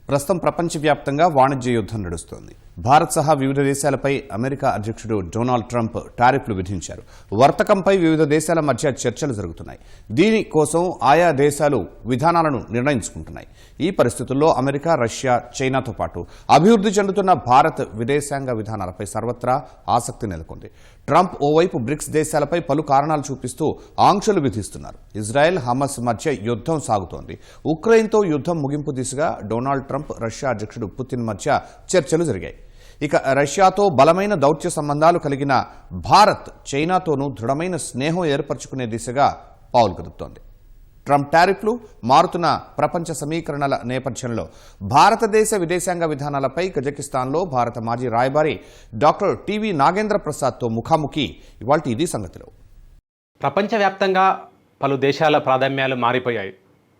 ప్రస్తుతం ప్రపంచవ్యాప్తంగా వాణిజ్య యుద్ధం నడుస్తోంది. భారత్ సహా వివిధ దేశాలపై అమెరికా అధ్యక్షుడు డొనాల్డ్ ట్రంప్ టారిఫ్లు విధించారు. వర్తకంపై వివిధ దేశాల మధ్య చర్చలు జరుగుతున్నాయి. దీనికోసం ఆయా దేశాలు విధానాలను నిర్ణయించుకుంటున్నాయి. ఈ పరిస్థితుల్లో అమెరికా, రష్యా, చైనాతో పాటు అభివృద్ధి చెందుతున్న భారత్ విదేశాంగ విధానాలపై సర్వత్రా ఆసక్తి నెలకొంది. ట్రంప్ ఓవైపు బ్రిక్స్ దేశాలపై పలు కారణాలు చూపిస్తూ ఆంక్షలు విధిస్తున్నారు. ఇజ్రాయెల్, హమాస్ మధ్య యుద్ధం సాగుతోంది. ఉక్రెయిన్తో యుద్ధం ముగింపు దిశగా డొనాల్డ్ ట్రంప్, రష్యా అధ్యక్షుడు పుతిన్ మధ్య చర్చలు జరిగాయి. ఇక రష్యాతో బలమైన దౌత్య సంబంధాలు కలిగిన భారత్ చైనాతోనూ దృఢమైన స్నేహం ఏర్పరచుకునే దిశగా పావులు కదుపుతోంది. ట్రంప్ టారిఫ్లు, మారుతున్న ప్రపంచ సమీకరణల నేపథ్యంలో భారతదేశ విదేశాంగ విధానాలపై కజకిస్తాన్లో భారత మాజీ రాయబారి డాక్టర్ టీవీ నాగేంద్ర ప్రసాద్తో ముఖాముఖి. ఇవాల్టి ఇది సంగతిలో. ప్రపంచవ్యాప్తంగా పలు దేశాల ప్రాధాన్యాలు మారిపోయాయి.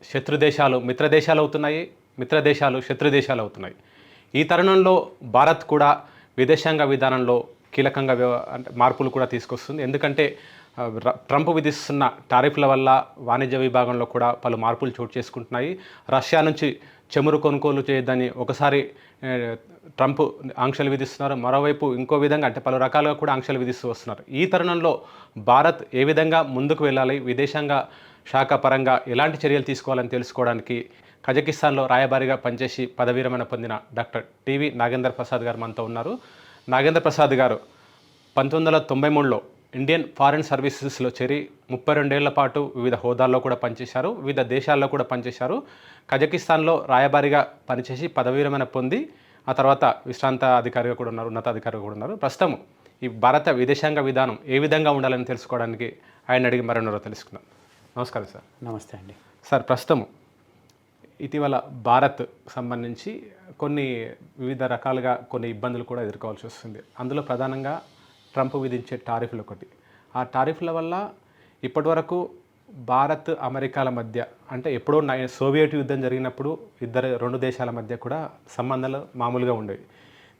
శత్రు దేశాలు మిత్రదేశాలు అవుతున్నాయి, మిత్రదేశాలు శత్రుదేశాలు అవుతున్నాయి. ఈ తరుణంలో భారత్ కూడా విదేశాంగ విధానంలో కీలకంగా మార్పులు కూడా తీసుకొస్తుంది. ఎందుకంటే ట్రంప్ విధిస్తున్న టారిఫ్ల వల్ల వాణిజ్య విభాగంలో కూడా పలు మార్పులు చోటు చేసుకుంటున్నాయి. రష్యా నుంచి చమురు కొనుగోలు చేయొద్దని ఒకసారి ట్రంప్ ఆంక్షలు విధిస్తున్నారు. మరోవైపు ఇంకో విధంగా అంటే పలు రకాలుగా కూడా ఆంక్షలు విధిస్తూ వస్తున్నారు. ఈ తరుణంలో భారత్ ఏ విధంగా ముందుకు వెళ్ళాలి, విదేశాంగ శాఖ పరంగా ఎలాంటి చర్యలు తీసుకోవాలని తెలుసుకోవడానికి కజకిస్తాన్లో రాయబారిగా పనిచేసి పదవీ విరమణ పొందిన డాక్టర్ టీవీ నాగేంద్ర ప్రసాద్ గారు మనతో ఉన్నారు. నాగేంద్ర ప్రసాద్ గారు 1993లో ఇండియన్ ఫారిన్ సర్వీసెస్లో చేరి 32 ఏళ్ల పాటు వివిధ హోదాల్లో కూడా పనిచేశారు, వివిధ దేశాల్లో కూడా పనిచేశారు. కజకిస్తాన్లో రాయబారిగా పనిచేసి పదవీ విరమణ పొంది ఆ తర్వాత విశ్రాంత అధికారిగా కూడా ఉన్నారు, ఉన్నతాధికారిగా కూడా ఉన్నారు. ప్రస్తుతం ఈ భారత విదేశాంగ విధానం ఏ విధంగా ఉండాలని తెలుసుకోవడానికి ఆయన అడిగి మరెన్నరో తెలుసుకుందాం. నమస్కారం సార్. నమస్తే అండి. సార్, ప్రస్తుతం ఇటీవల భారత్ సంబంధించి కొన్ని వివిధ రకాలుగా కొన్ని ఇబ్బందులు కూడా ఎదుర్కోవాల్సి వస్తుంది. అందులో ప్రధానంగా ట్రంప్ విధించే టారిఫ్లు ఒకటి. ఆ టారిఫ్ల వల్ల ఇప్పటివరకు భారత్, అమెరికాల మధ్య అంటే ఎప్పుడో సోవియట్ యుద్ధం జరిగినప్పుడు రెండు దేశాల మధ్య కూడా సంబంధాలు మామూలుగా ఉండేవి.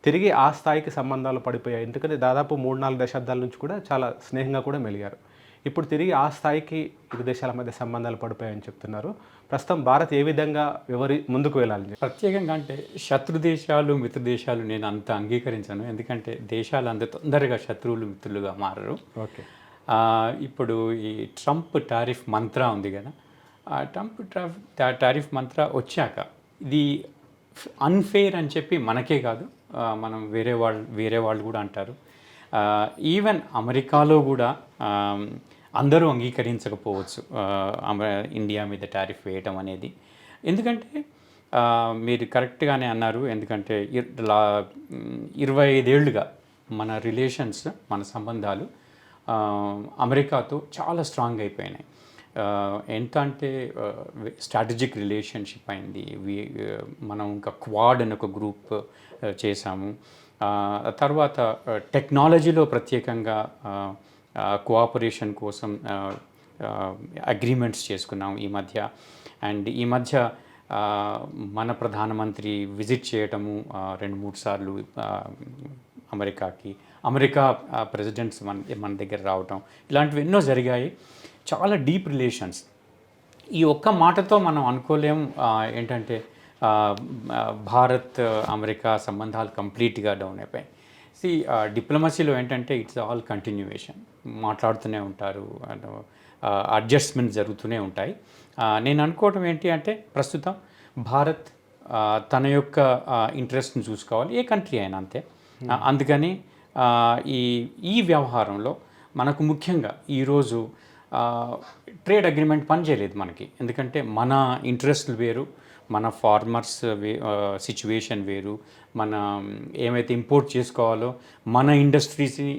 తిరిగి ఆ స్థాయికి సంబంధాలు పడిపోయాయి. ఎందుకంటే దాదాపు 3-4 దశాబ్దాల నుంచి కూడా చాలా స్నేహంగా కూడా మెలిగారు. ఇప్పుడు తిరిగి ఆ స్థాయికి ఇరు దేశాల మధ్య సంబంధాలు పడిపోయాయని చెప్తున్నారు. ప్రస్తుతం భారత్ ఏ విధంగా ముందుకు వెళ్ళాలి? ప్రత్యేకంగా అంటే శత్రు దేశాలు, మిత్ర దేశాలు నేను అంత అంగీకరించాను. ఎందుకంటే దేశాలు అంత తొందరగా శత్రువులు, మిత్రులుగా మారరు. ఓకే. ఇప్పుడు ఈ ట్రంప్ టారిఫ్ మంత్ర ఉంది కదా, ఆ ట్రంప్ టారిఫ్ మంత్ర వచ్చాక ఇది అన్ఫెయిర్ అని చెప్పి మనకే కాదు, మనం వేరే వాళ్ళు కూడా అంటారు. ఈవెన్ అమెరికాలో కూడా అందరూ అంగీకరించకపోవచ్చు ఇండియా మీద టారిఫ్ వేయటం అనేది. ఎందుకంటే మీరు కరెక్ట్గానే అన్నారు. ఎందుకంటే 25 ఏళ్ళుగా మన రిలేషన్స్, మన సంబంధాలు అమెరికాతో చాలా స్ట్రాంగ్ అయిపోయినాయి. ఎంత అంటే స్ట్రాటజిక్ రిలేషన్షిప్ అయింది. మనం ఇంకా క్వాడ్ అని ఒక గ్రూప్ చేశాము. తర్వాత టెక్నాలజీలో ప్రత్యేకంగా కోఆపరేషన్ కోసం అగ్రిమెంట్స్ చేసుకున్నాం ఈ మధ్య. అండ్ ఈ మధ్య మన ప్రధానమంత్రి విజిట్ చేయటము 2-3 సార్లు అమెరికా ప్రెసిడెంట్స్ మన దగ్గర రావటం, ఇలాంటివి ఎన్నో జరిగాయి. చాలా డీప్ రిలేషన్స్. ఈ ఒక్క మాటతో మనం అనుకోలేం ఏంటంటే భారత్ అమెరికా సంబంధాలు కంప్లీట్గా డౌన్ అయిపోయాయి. డిప్లొమసీలో ఏంటంటే ఇట్స్ ఆల్ కంటిన్యూయేషన్, మాట్లాడుతూనే ఉంటారు, అడ్జస్ట్మెంట్ జరుగుతూనే ఉంటాయి. నేను అనుకోవటం ఏంటి అంటే ప్రస్తుతం భారత్ తన యొక్క ఇంట్రెస్ట్ని చూసుకోవాలి, ఏ కంట్రీ అయినా అంతే. అందుకని ఈ వ్యవహారంలో మనకు ముఖ్యంగా ఈరోజు ట్రేడ్ అగ్రిమెంట్ పనిచేయలేదు మనకి. ఎందుకంటే మన ఇంట్రెస్ట్లు వేరు, మన ఫార్మర్స్ సిచ్యువేషన్ వేరు, మన ఏమైతే ఇంపోర్ట్ చేసుకోవాలో మన ఇండస్ట్రీస్ని,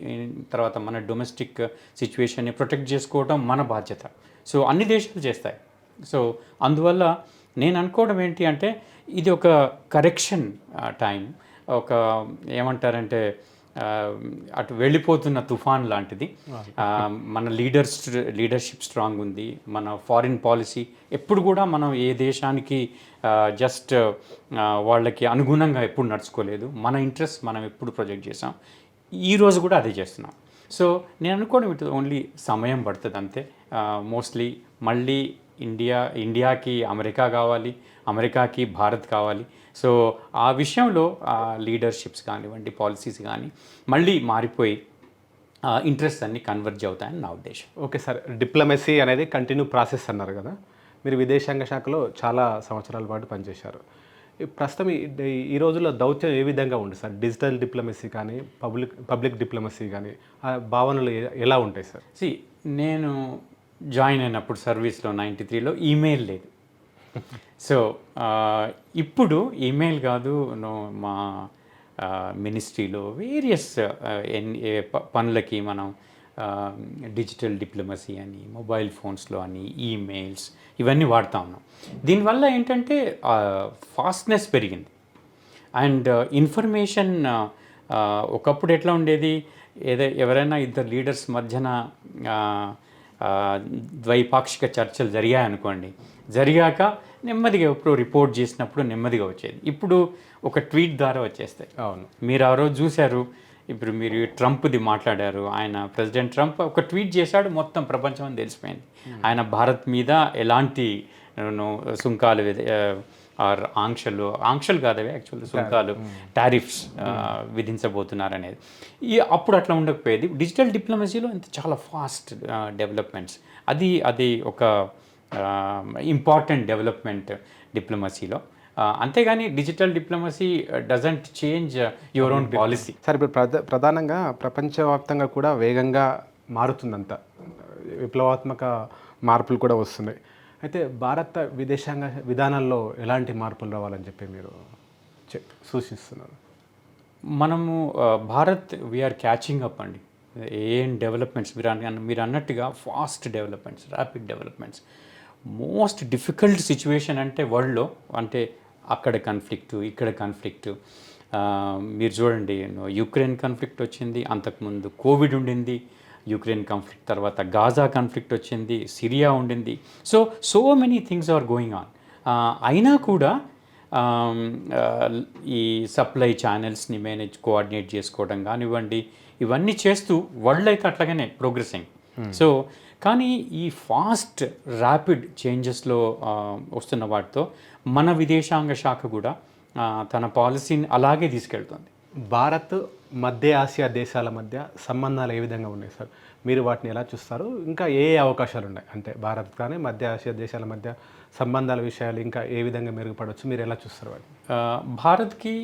తర్వాత మన డొమెస్టిక్ సిచ్యువేషన్ని ప్రొటెక్ట్ చేసుకోవడం మన బాధ్యత. సో అన్ని దేశాలు చేస్తాయి. సో అందువల్ల నేను అనుకోవడం ఏంటి అంటే ఇది ఒక కరెక్షన్ టైం, ఒక ఏమంటారంటే అటు వెళ్ళిపోతున్న తుఫాన్ లాంటిది. మన లీడర్షిప్ స్ట్రాంగ్ ఉంది. మన ఫారిన్ పాలసీ ఎప్పుడు కూడా మనం ఏ దేశానికి జస్ట్ వాళ్ళకి అనుగుణంగా ఎప్పుడు నడుచుకోలేదు. మన ఇంట్రెస్ట్ మనం ఎప్పుడు ప్రొజెక్ట్ చేసాం, ఈరోజు కూడా అదే చేస్తున్నాం. సో నేను అనుకోవడం ఇటు ఓన్లీ సమయం పడుతుంది అంతే. మోస్ట్లీ మళ్ళీ ఇండియాకి అమెరికా కావాలి, అమెరికాకి భారత్ కావాలి. సో ఆ విషయంలో లీడర్షిప్స్ కానివ్వండి, పాలసీస్ కానీ మళ్ళీ మారిపోయి ఇంట్రెస్ట్ అన్ని కన్వర్జ్ అవుతాయని నా ఉద్దేశం. ఓకే సార్, డిప్లొమసీ అనేది కంటిన్యూ ప్రాసెస్ అన్నారు కదా, మీరు విదేశాంగ శాఖలో చాలా సంవత్సరాల పాటు పనిచేశారు. ప్రస్తుతం ఈ రోజుల్లో దౌత్యం ఏ విధంగా ఉంది సార్? డిజిటల్ డిప్లొమసీ కానీ పబ్లిక్ డిప్లొమసీ కానీ ఆ భావనలు ఎలా ఉంటాయి సార్? నేను జాయిన్ అయినప్పుడు సర్వీస్లో 93లో ఈమెయిల్ లేదు. సో ఇప్పుడు ఈమెయిల్ కాదు, మా మినిస్ట్రీలో వేరియస్ పనులకి మనం డిజిటల్ డిప్లొమసీ అని, మొబైల్ ఫోన్స్లో అని, ఈమెయిల్స్ ఇవన్నీ వాడుతూ ఉన్నాం. దీనివల్ల ఏంటంటే ఫాస్ట్నెస్ పెరిగింది అండ్ ఇన్ఫర్మేషన్. ఒకప్పుడు ఎట్లా ఉండేది, ఎవరైనా ఇద్దరు లీడర్స్ మధ్యన ద్వైపాక్షిక చర్చలు జరిగాయనుకోండి, జరిగాక నెమ్మదిగా ఎప్పుడు రిపోర్ట్ చేసినప్పుడు నెమ్మదిగా వచ్చేది. ఇప్పుడు ఒక ట్వీట్ ద్వారా వచ్చేస్తాయి. అవును, మీరు ఆ రోజు చూశారు, ఇప్పుడు మీరు ట్రంప్ది మాట్లాడారు, ఆయన ప్రెసిడెంట్ ట్రంప్ ఒక ట్వీట్ చేశాడు, మొత్తం ప్రపంచం అని తెలిసిపోయింది. ఆయన భారత్ మీద ఎలాంటి సుంకాలు ఆర్ ఆంక్షలు కాదవి యాక్చువల్లీ సుంకాలు, టారిఫ్స్ విధించబోతున్నారనేది. అప్పుడు అట్లా ఉండకపోయేది. డిజిటల్ డిప్లొమసీలో ఇంత చాలా ఫాస్ట్ డెవలప్మెంట్స్, అది ఒక ఇంపార్టెంట్ డెవలప్మెంట్ డిప్లొమసీలో. అంతేగాని digital diplomacy doesn't change your own policy. Sir, ఇప్పుడు ప్రధానంగా ప్రపంచవ్యాప్తంగా కూడా వేగంగా మారుతుందంత, విప్లవాత్మక మార్పులు కూడా వస్తున్నాయి. అయితే భారత విదేశాంగ విధానాల్లో ఎలాంటి మార్పులు రావాలని చెప్పి మీరు సూచిస్తున్నారు? మనము భారత్ వీఆర్ క్యాచింగ్ అప్ అండి. ఏం డెవలప్మెంట్స్ మీరు అన్నట్టుగా fast developments, rapid developments. Most difficult situation అంటే వరల్డ్లో అంటే అక్కడ కాన్ఫ్లిక్టు, ఇక్కడ కాన్ఫ్లిక్టు. మీరు చూడండి, యుక్రెయిన్ కాన్ఫ్లిక్ట్ వచ్చింది, అంతకుముందు కోవిడ్ ఉండింది, యుక్రెయిన్ కాన్ఫ్లిక్ట్ తర్వాత గాజా కాన్ఫ్లిక్ట్ వచ్చింది, సిరియా ఉండింది. So many things are going on. అయినా కూడా ఈ సప్లై ఛానల్స్ని కోఆర్డినేట్ చేసుకోవడం కానివ్వండి, ఇవన్నీ చేస్తూ వరల్డ్ అయితే అట్లాగనే ప్రోగ్రెసింగ్. సో కానీ ఈ ఫాస్ట్ ర్యాపిడ్ చేంజెస్లో వస్తున్న వాటితో మన విదేశాంగ శాఖ కూడా తన పాలసీని అలాగే తీసుకెళ్తుంది. భారత్ మధ్య ఆసియా దేశాల మధ్య సంబంధాలు ఏ విధంగా ఉన్నాయి సార్? మీరు వాటిని ఎలా చూస్తారు? ఇంకా ఏ అవకాశాలు ఉన్నాయి అంటే భారత్ కానీ మధ్య ఆసియా దేశాల మధ్య సంబంధాల విషయాలు ఇంకా ఏ విధంగా మెరుగుపడవచ్చు, మీరు ఎలా చూస్తారు వాటిని? భారత్కి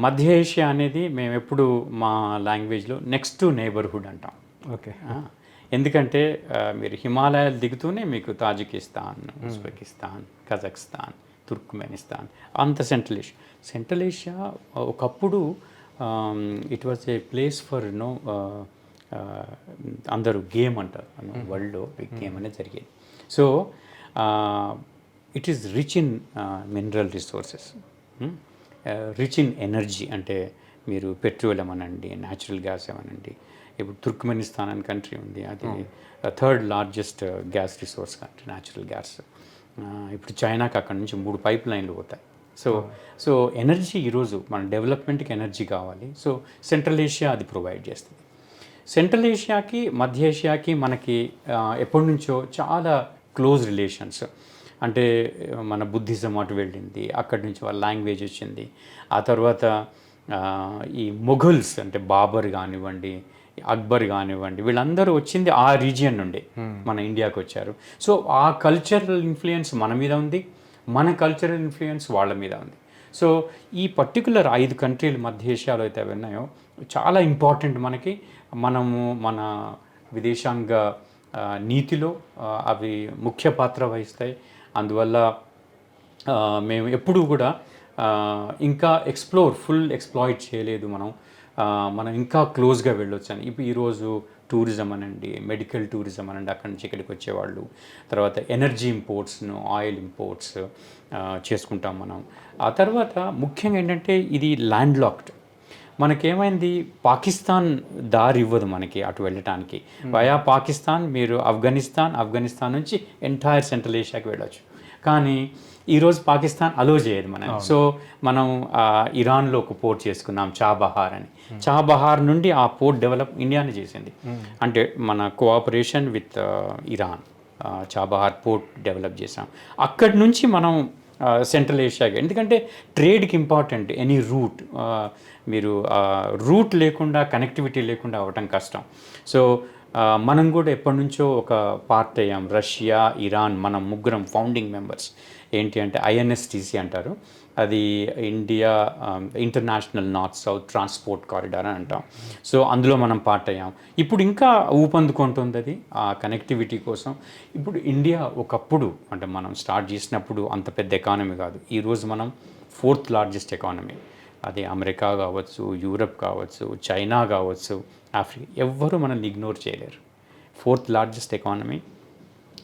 మధ్య ఏషియా అనేది మేము ఎప్పుడు మా లాంగ్వేజ్లో నెక్స్ట్ టు నైబర్హుడ్ అంటాం. ఓకే, ఎందుకంటే మీరు హిమాలయాలు దిగుతూనే మీకు తాజికిస్తాన్, ఉజ్బెకిస్తాన్, కజాఖ్స్తాన్, తుర్క్మెనిస్తాన్, అంత సెంట్రల్ ఏషియా ఒకప్పుడు it was a place for అందరూ గేమ్ అంటారు వరల్డ్లో, బిగ్ గేమ్ అనేది జరిగేది. So it is rich in mineral resources, rich in energy. అంటే మీరు పెట్రోలియం అనండి, న్యాచురల్ గ్యాస్ ఏమనండి. ఇప్పుడు తుర్క్మెనిస్తాన్ అనే కంట్రీ ఉంది, అది third largest gas resource country, natural gas. ఇప్పుడు చైనాకి అక్కడ నుంచి 3 పైప్ లైన్లు పోతాయి. సో ఎనర్జీ ఈరోజు మన డెవలప్మెంట్కి ఎనర్జీ కావాలి. సో సెంట్రల్ ఏషియా అది ప్రొవైడ్ చేస్తుంది. సెంట్రల్ ఏషియాకి మధ్య ఏషియాకి మనకి ఎప్పటి నుంచో చాలా క్లోజ్ రిలేషన్స్. అంటే మన బుద్ధిజం అటు వెళ్ళింది, అక్కడి నుంచి వాళ్ళ లాంగ్వేజ్ వచ్చింది. ఆ తర్వాత ఈ మొఘల్స్ అంటే బాబర్ కానివ్వండి, అక్బర్ కానివ్వండి, వీళ్ళందరూ వచ్చింది ఆ రీజియన్ నుండి మన ఇండియాకి వచ్చారు. సో ఆ కల్చరల్ ఇన్ఫ్లుయెన్స్ మన మీద ఉంది, మన కల్చరల్ ఇన్ఫ్లుయెన్స్ వాళ్ళ మీద ఉంది. సో ఈ పర్టికులర్ 5 కంట్రీల మధ్య ఏషియాలో అయితే అవి ఉన్నాయో చాలా ఇంపార్టెంట్ మనకి. మనము మన విదేశాంగ నీతిలో అవి ముఖ్య పాత్ర వహిస్తాయి. అందువల్ల మేము ఎప్పుడూ కూడా ఇంకా ఫుల్ ఎక్స్ప్లాయిట్ చేయలేదు మనం ఇంకా క్లోజ్గా వెళ్ళొచ్చు అని. ఇప్పుడు ఈరోజు టూరిజం అనండి, మెడికల్ టూరిజం అనండి, అక్కడి నుంచి ఇక్కడికి వచ్చేవాళ్ళు. తర్వాత ఎనర్జీ ఇంపోర్ట్స్ను, ఆయిల్ ఇంపోర్ట్స్ చేసుకుంటాం మనం. ఆ తర్వాత ముఖ్యంగా ఏంటంటే ఇది ల్యాండ్ లాక్డ్. మనకేమైంది, పాకిస్తాన్ దారి ఇవ్వదు మనకి అటు వెళ్ళటానికి. వయా పాకిస్తాన్ మీరు ఆఫ్ఘనిస్తాన్ నుంచి ఎంటైర్ సెంట్రల్ ఏషియాకి వెళ్ళొచ్చు. కానీ ఈరోజు పాకిస్తాన్ అలో చేయదు మనం. సో మనం ఇరాన్లో ఒక పోర్ట్ చేసుకున్నాం, చాబహార్ అని. చాబహార్ నుండి ఆ పోర్ట్ డెవలప్ ఇండియానే చేసింది. అంటే మన cooperation with Iran Chabahar port develop చేసాం. అక్కడి నుంచి మనం సెంట్రల్ ఏషియాకి. ఎందుకంటే ట్రేడ్కి ఇంపార్టెంట్ ఎనీ రూట్. మీరు రూట్ లేకుండా కనెక్టివిటీ లేకుండా అవ్వటం కష్టం. సో మనం కూడా ఎప్పటి నుంచో ఒక పార్ట్ అయ్యాం. రష్యా, ఇరాన్, మనం ముగ్గురం ఫౌండింగ్ మెంబర్స్. ఏంటి అంటే INSTC అంటారు. అది India international north south transport corridor అని అంటాం. సో అందులో మనం పార్ట్ అయ్యాం. ఇప్పుడు ఇంకా ఊపందుకుంటుంది అది ఆ కనెక్టివిటీ కోసం. ఇప్పుడు ఇండియా ఒకప్పుడు అంటే మనం స్టార్ట్ చేసినప్పుడు అంత పెద్ద ఎకానమీ కాదు. ఈరోజు మనం 4th లార్జెస్ట్ ఎకానమీ. అది అమెరికా కావచ్చు, యూరప్ కావచ్చు, చైనా కావచ్చు, ఆఫ్రికా, ఎవ్వరూ మనల్ని ఇగ్నోర్ చేయలేరు. 4th largest economy.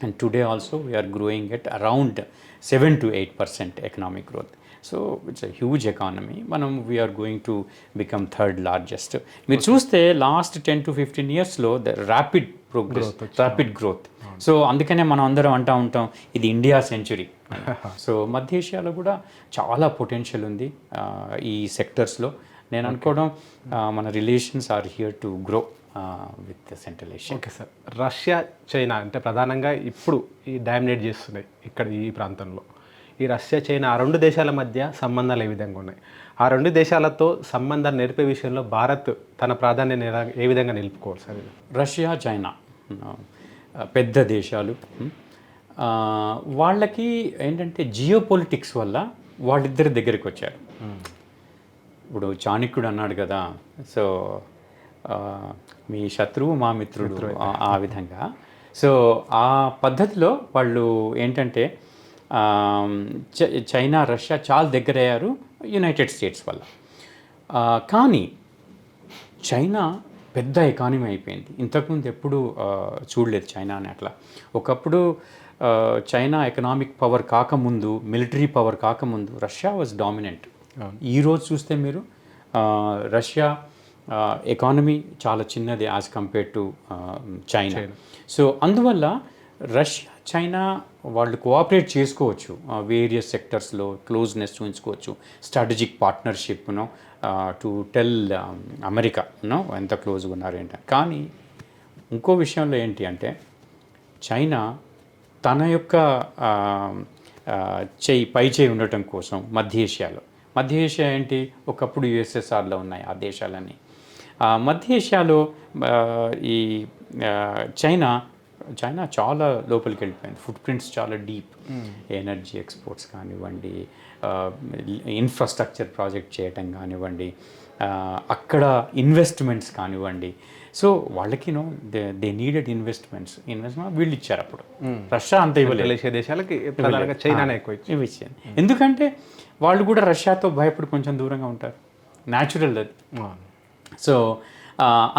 And today also we are growing at around 7 to 8% economic growth. So it's a huge economy. We are going to become 3rd largest. మీరు చూస్తే last 10 to 15 yearsలో the rapid progress, rapid growth. So అందుకనే మనం అందరం అంటూ ఉంటాం ఇది India century. So మధ్య ఏషియాలో కూడా చాలా పొటెన్షియల్ ఉంది ఈ సెక్టర్స్లో. నేను అనుకోవడం మన relations are here to grow with Central Asia. Okay sir, Russia, China అంటే ప్రధానంగా ఇప్పుడు ఈ డామినేట్ చేస్తున్నాయి ఇక్కడ ఈ ప్రాంతంలో. ఈ రష్యా, చైనా ఆ రెండు దేశాల మధ్య సంబంధాలు ఏ విధంగా ఉన్నాయి? ఆ రెండు దేశాలతో సంబంధాలు నేర్పే విషయంలో భారత్ తన ప్రాధాన్యత ఏ విధంగా నిలుపుకోవాలి సార్? రష్యా, చైనా పెద్ద దేశాలు. వాళ్ళకి ఏంటంటే జియో పొలిటిక్స్ వల్ల వాళ్ళిద్దరి దగ్గరికి వచ్చారు. ఇప్పుడు చాణక్యుడు అన్నాడు కదా, సో మీ శత్రువు మా మిత్రుడు, ఆ విధంగా. సో ఆ పద్ధతిలో వాళ్ళు ఏంటంటే చైనా, రష్యా చాలా దగ్గర అయ్యారు యునైటెడ్ స్టేట్స్ వల్ల. కానీ చైనా పెద్ద ఎకానమీ అయిపోయింది. ఇంతకుముందు ఎప్పుడు చూడలేదు చైనా అని అట్లా. ఒకప్పుడు చైనా ఎకనామిక్ పవర్ కాకముందు, మిలిటరీ పవర్ కాకముందు రష్యా వాజ్ డామినెంట్. ఈరోజు చూస్తే మీరు రష్యా ఎకానమీ చాలా చిన్నది as compare to China. So అందువల్ల రష్యా, చైనా వాళ్ళు కోఆపరేట్ చేసుకోవచ్చు, వేరియస్ సెక్టర్స్లో క్లోజ్నెస్ చూపించుకోవచ్చు, స్ట్రాటజిక్ పార్ట్నర్షిప్ను టు టెల్ అమెరికా ఎంత క్లోజ్గా ఉన్నారు ఏంటి. కానీ ఇంకో విషయంలో ఏంటి అంటే చైనా తన యొక్క పై చేయి ఉండటం కోసం మధ్య ఏషియా ఏంటి, ఒకప్పుడు USSRలో ఉన్నాయి ఆ దేశాలన్నీ. మధ్య ఏషియాలో ఈ చైనా చాలా లోపలికి వెళ్ళిపోయింది. ఫుట్ ప్రింట్స్ చాలా డీప్. ఎనర్జీ ఎక్స్పోర్ట్స్ కానివ్వండి, ఇన్ఫ్రాస్ట్రక్చర్ ప్రాజెక్ట్ చేయటం కానివ్వండి, అక్కడ ఇన్వెస్ట్మెంట్స్ కానివ్వండి. సో వాళ్ళకి దే నీడెడ్ ఇన్వెస్ట్మెంట్స్ వీళ్ళు ఇచ్చారు. అప్పుడు రష్యా అంత ఇవ్వలేదు దేశాలకి, చైనానే ఎక్కువ ఇచ్చారు. ఎందుకంటే వాళ్ళు కూడా రష్యాతో భయపడి కొంచెం దూరంగా ఉంటారు, న్యాచురల్ అది. సో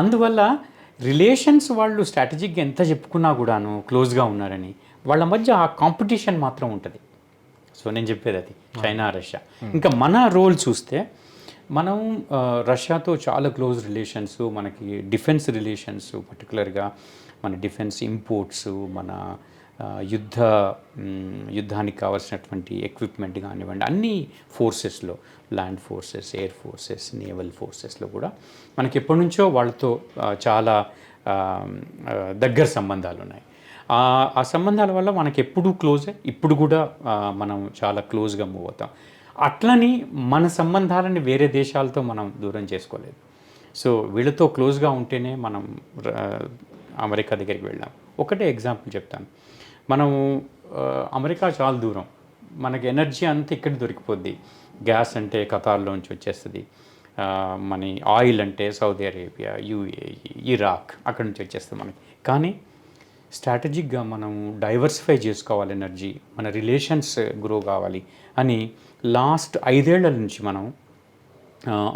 అందువల్ల రిలేషన్స్ వాళ్ళు స్ట్రాటజిక్గా ఎంత చెప్పుకున్నా కూడాను క్లోజ్గా ఉన్నారని వాళ్ళ మధ్య ఆ కాంపిటీషన్ మాత్రం ఉంటుంది. సో నేను చెప్పేది అది చైనా, రష్యా. ఇంకా మన రోల్ చూస్తే మనం రష్యాతో చాలా క్లోజ్ రిలేషన్స్, మనకి డిఫెన్స్ రిలేషన్స్, పర్టికులర్గా మన డిఫెన్స్ ఇంపోర్ట్స్, మన యుద్ధానికి కావాల్సినటువంటి ఎక్విప్మెంట్ కానివ్వండి, అన్ని ఫోర్సెస్లో, land forces, air forces, naval ఫోర్సెస్లో కూడా మనకి ఎప్పటి నుంచో వాళ్ళతో చాలా దగ్గర సంబంధాలు ఉన్నాయి. ఆ సంబంధాల వల్ల మనకి ఎప్పుడూ క్లోజే, ఇప్పుడు కూడా మనం చాలా క్లోజ్గా మూవ్ అవుతాం. అట్లని మన సంబంధాలని వేరే దేశాలతో మనం దూరం చేసుకోలేదు. సో వీళ్ళతో క్లోజ్గా ఉంటేనే మనం అమెరికా దగ్గరికి వెళ్ళాం. ఒకటే ఎగ్జాంపుల్ చెప్తాను. మనము అమెరికా చాలా దూరం, మనకి ఎనర్జీ అంతా ఇక్కడ దొరికిపోద్ది. గ్యాస్ అంటే ఖతార్లోంచి వచ్చేస్తుంది, మన ఆయిల్ అంటే సౌదీ అరేబియా, UAE, ఇరాక్ అక్కడి నుంచి వచ్చేస్తుంది మనకి. కానీ స్ట్రాటజిక్గా మనం డైవర్సిఫై చేసుకోవాలి ఎనర్జీ, మన రిలేషన్స్ గ్రో కావాలి అని లాస్ట్ 5 ఏళ్ల నుంచి మనం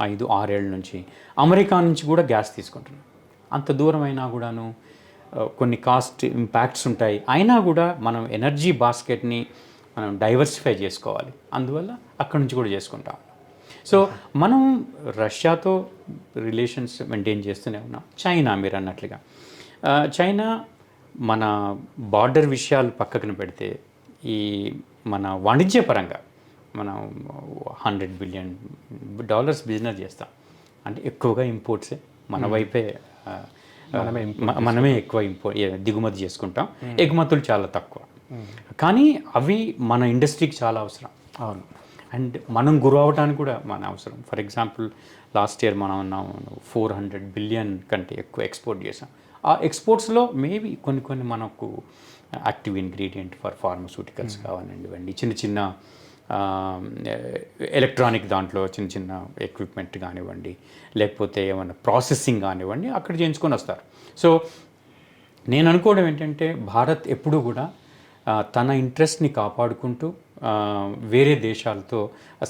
5-6 ఏళ్ళ నుంచి అమెరికా నుంచి కూడా గ్యాస్ తీసుకుంటున్నాం. అంత దూరం అయినా కూడాను కొన్ని కాస్ట్ ఇంపాక్ట్స్ ఉంటాయి, అయినా కూడా మనం ఎనర్జీ బాస్కెట్ని మనం డైవర్సిఫై చేసుకోవాలి. అందువల్ల అక్కడి నుంచి కూడా చేసుకుంటాం. సో మనం రష్యాతో రిలేషన్స్ మెయింటైన్ చేస్తూనే ఉన్నాం. చైనా మీరు అన్నట్లుగా, చైనా మన బార్డర్ విషయాలు పక్కన పెడితే ఈ మన వాణిజ్యపరంగా మనం $100 బిలియన్ బిజినెస్ చేస్తాం. అంటే ఎక్కువగా ఇంపోర్ట్సే, మన వైపే మనమే ఎక్కువ దిగుమతి చేసుకుంటాం, ఎగుమతులు చాలా తక్కువ. కానీ అవి మన ఇండస్ట్రీకి చాలా అవసరం. అవును. అండ్ మనం గురి అవడానికి కూడా మన అవసరం. ఫర్ ఎగ్జాంపుల్ లాస్ట్ ఇయర్ మనం 400 బిలియన్ కంటే ఎక్కువ ఎక్స్పోర్ట్ చేసాం. ఆ ఎక్స్పోర్ట్స్లో మేబీ కొన్ని మనకు యాక్టివ్ ఇంగ్రీడియంట్ ఫర్ ఫార్మస్యూటికల్స్ కావాలండి, చిన్న చిన్న ఎలక్ట్రానిక్ దాంట్లో చిన్న చిన్న ఎక్విప్మెంట్ కానివ్వండి, లేకపోతే ఏమైనా ప్రాసెసింగ్ కానివ్వండి, అక్కడ చేయించుకొని వస్తారు. సో నేను అనుకోవడం ఏంటంటే భారత్ ఎప్పుడూ కూడా తన ఇంట్రెస్ట్ని కాపాడుకుంటూ వేరే దేశాలతో